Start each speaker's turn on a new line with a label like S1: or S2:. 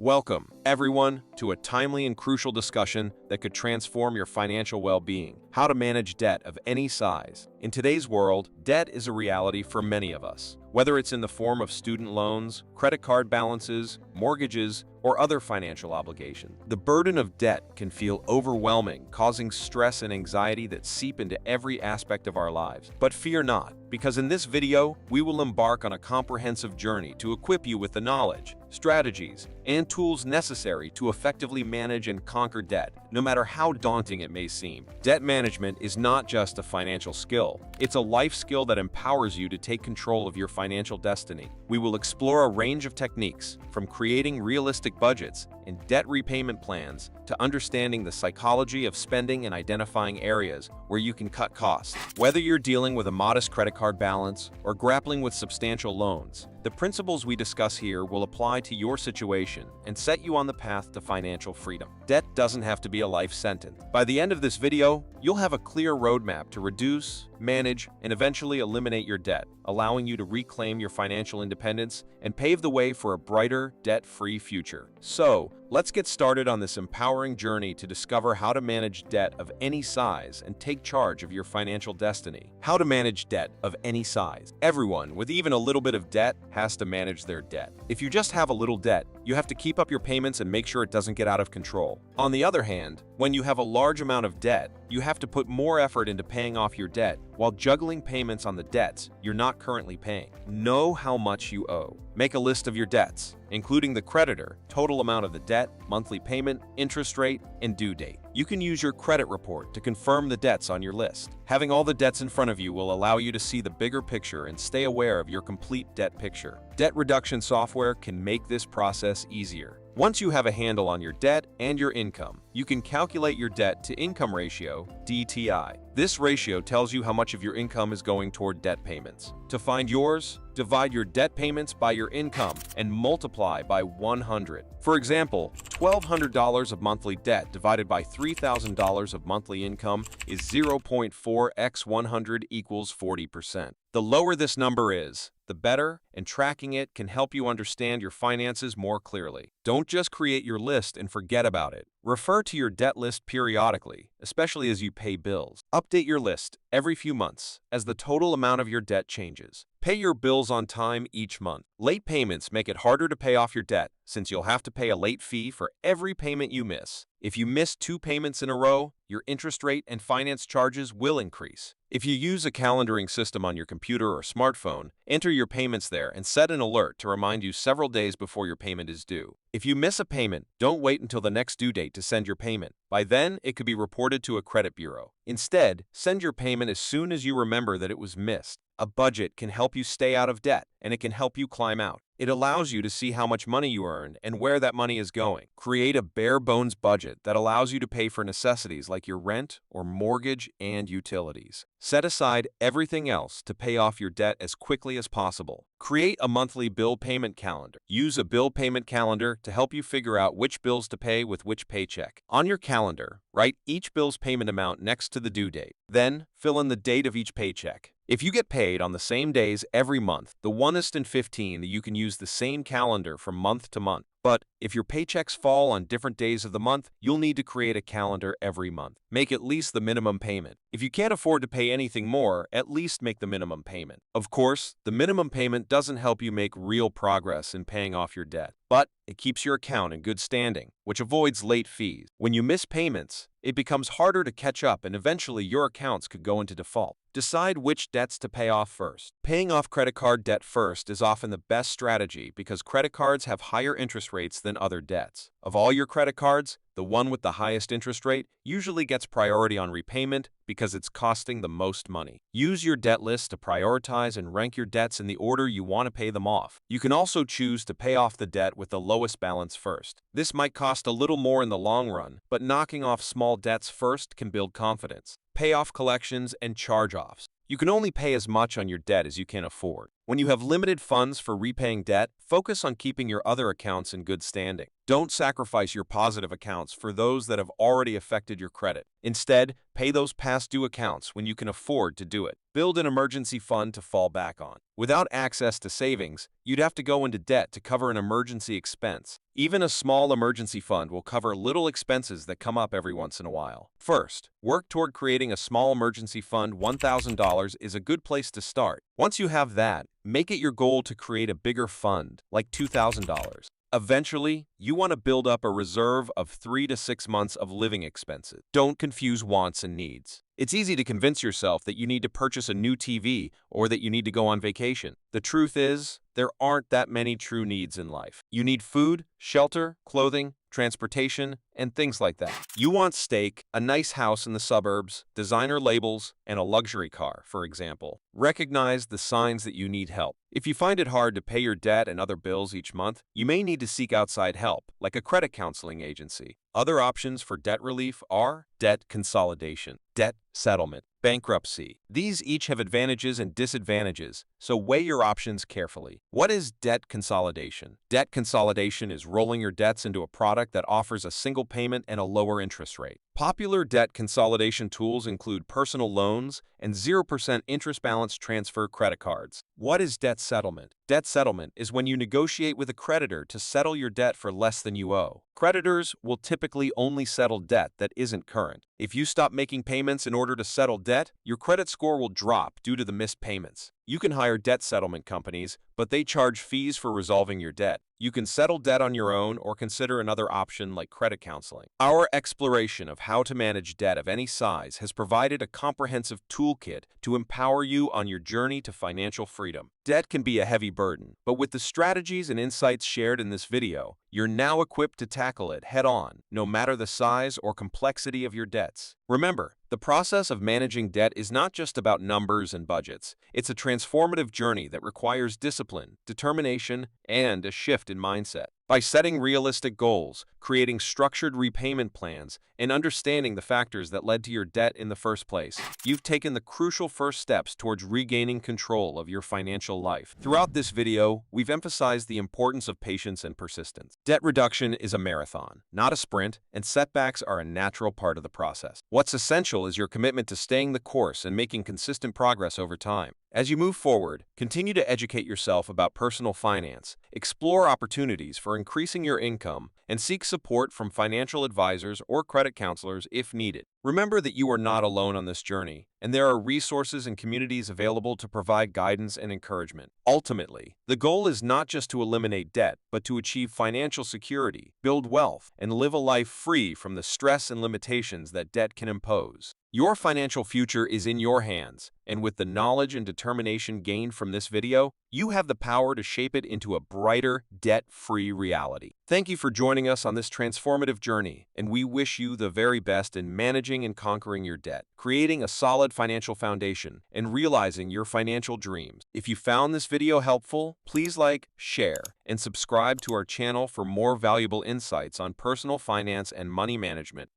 S1: Welcome, everyone, to a timely and crucial discussion that could transform your financial well-being. How to manage debt of any size. In today's world, debt is a reality for many of us. Whether it's in the form of student loans, credit card balances, mortgages, or other financial obligations, the burden of debt can feel overwhelming, causing stress and anxiety that seep into every aspect of our lives. But fear not, because in this video, we will embark on a comprehensive journey to equip you with the knowledge, strategies, and tools necessary to effectively manage and conquer debt, no matter how daunting it may seem. Debt management is not just a financial skill, it's a life skill that empowers you to take control of your financial destiny. We will explore a range of techniques, from creating realistic budgets and debt repayment plans to understanding the psychology of spending and identifying areas where you can cut costs. Whether you're dealing with a modest credit card balance or grappling with substantial loans, the principles we discuss here will apply to your situation and set you on the path to financial freedom. Debt doesn't have to be a life sentence. By the end of this video, you'll have a clear roadmap to reduce, manage, and eventually eliminate your debt, allowing you to reclaim your financial independence and pave the way for a brighter, debt-free future. So, let's get started on this empowering journey to discover how to manage debt of any size and take charge of your financial destiny. How to manage debt of any size. Everyone with even a little bit of debt has to manage their debt. If you just have a little debt, you have to keep up your payments and make sure it doesn't get out of control. On the other hand, when you have a large amount of debt, you have to put more effort into paying off your debt while juggling payments on the debts you're not currently paying. Know how much you owe. Make a list of your debts, including the creditor, total amount of the debt, monthly payment, interest rate, and due date. You can use your credit report to confirm the debts on your list. Having all the debts in front of you will allow you to see the bigger picture and stay aware of your complete debt picture. Debt reduction software can make this process easier. Once you have a handle on your debt and your income, you can calculate your debt-to-income ratio, DTI. This ratio tells you how much of your income is going toward debt payments. To find yours, divide your debt payments by your income and multiply by 100. For example, $1,200 of monthly debt divided by $3,000 of monthly income is 0.4 x 100 equals 40%. The lower this number is, the better, and tracking it can help you understand your finances more clearly. Don't just create your list and forget about it. Refer to your debt list periodically, especially as you pay bills. Update your list every few months as the total amount of your debt changes. Pay your bills on time each month. Late payments make it harder to pay off your debt since you'll have to pay a late fee for every payment you miss. If you miss 2 payments in a row, your interest rate and finance charges will increase. If you use a calendaring system on your computer or smartphone, enter your payments there and set an alert to remind you several days before your payment is due. If you miss a payment, don't wait until the next due date to send your payment. By then, it could be reported to a credit bureau. Instead, send your payment as soon as you remember that it was missed. A budget can help you stay out of debt, and it can help you climb out. It allows you to see how much money you earned and where that money is going. Create a bare-bones budget that allows you to pay for necessities like your rent or mortgage and utilities. Set aside everything else to pay off your debt as quickly as possible. Create a monthly bill payment calendar. Use a bill payment calendar to help you figure out which bills to pay with which paycheck. On your calendar, write each bill's payment amount next to the due date. Then, fill in the date of each paycheck. If you get paid on the same days every month, the 1st and 15th, you can use the same calendar from month to month. But if your paychecks fall on different days of the month, you'll need to create a calendar every month. Make at least the minimum payment. If you can't afford to pay anything more, at least make the minimum payment. Of course, the minimum payment doesn't help you make real progress in paying off your debt, but it keeps your account in good standing, which avoids late fees. When you miss payments, it becomes harder to catch up and eventually your accounts could go into default. Decide which debts to pay off first. Paying off credit card debt first is often the best strategy because credit cards have higher interest rates than other debts. Of all your credit cards, the one with the highest interest rate usually gets priority on repayment because it's costing the most money. Use your debt list to prioritize and rank your debts in the order you want to pay them off. You can also choose to pay off the debt with the lowest balance first. This might cost a little more in the long run, but knocking off small debts first can build confidence. Pay off collections and charge-offs. You can only pay as much on your debt as you can afford. When you have limited funds for repaying debt, focus on keeping your other accounts in good standing. Don't sacrifice your positive accounts for those that have already affected your credit. Instead, pay those past due accounts when you can afford to do it. Build an emergency fund to fall back on. Without access to savings, you'd have to go into debt to cover an emergency expense. Even a small emergency fund will cover little expenses that come up every once in a while. First, work toward creating a small emergency fund. $1,000 is a good place to start. Once you have that, make it your goal to create a bigger fund, like $2,000. Eventually, you want to build up a reserve of 3 to 6 months of living expenses. Don't confuse wants and needs. It's easy to convince yourself that you need to purchase a new TV or that you need to go on vacation. The truth is, there aren't that many true needs in life. You need food, shelter, clothing, transportation, and things like that. You want steak, a nice house in the suburbs, designer labels, and a luxury car, for example. Recognize the signs that you need help. If you find it hard to pay your debt and other bills each month, you may need to seek outside help, like a credit counseling agency. Other options for debt relief are debt consolidation, debt settlement, bankruptcy. These each have advantages and disadvantages, so weigh your options carefully. What is debt consolidation? Debt consolidation is rolling your debts into a product that offers a single payment and a lower interest rate. Popular debt consolidation tools include personal loans and 0% interest balance transfer credit cards. What is debt settlement? Debt settlement is when you negotiate with a creditor to settle your debt for less than you owe. Creditors will typically only settle debt that isn't current. If you stop making payments in order to settle debt, your credit score will drop due to the missed payments. You can hire debt settlement companies, but they charge fees for resolving your debt. You can settle debt on your own or consider another option like credit counseling. Our exploration of how to manage debt of any size has provided a comprehensive toolkit to empower you on your journey to financial freedom. Debt can be a heavy burden, but with the strategies and insights shared in this video, you're now equipped to tackle it head-on, no matter the size or complexity of your debts. Remember, the process of managing debt is not just about numbers and budgets. It's a transformative journey that requires discipline, determination, and a shift in mindset. By setting realistic goals, creating structured repayment plans, and understanding the factors that led to your debt in the first place, you've taken the crucial first steps towards regaining control of your financial life. Throughout this video, we've emphasized the importance of patience and persistence. Debt reduction is a marathon, not a sprint, and setbacks are a natural part of the process. What's essential is your commitment to staying the course and making consistent progress over time. As you move forward, continue to educate yourself about personal finance, explore opportunities for increasing your income, and seek support from financial advisors or credit counselors if needed. Remember that you are not alone on this journey, and there are resources and communities available to provide guidance and encouragement. Ultimately, the goal is not just to eliminate debt, but to achieve financial security, build wealth, and live a life free from the stress and limitations that debt can impose. Your financial future is in your hands, and with the knowledge and determination gained from this video, you have the power to shape it into a brighter, debt-free reality. Thank you for joining us on this transformative journey, and we wish you the very best in managing and conquering your debt, creating a solid financial foundation, and realizing your financial dreams. If you found this video helpful, please like, share, and subscribe to our channel for more valuable insights on personal finance and money management.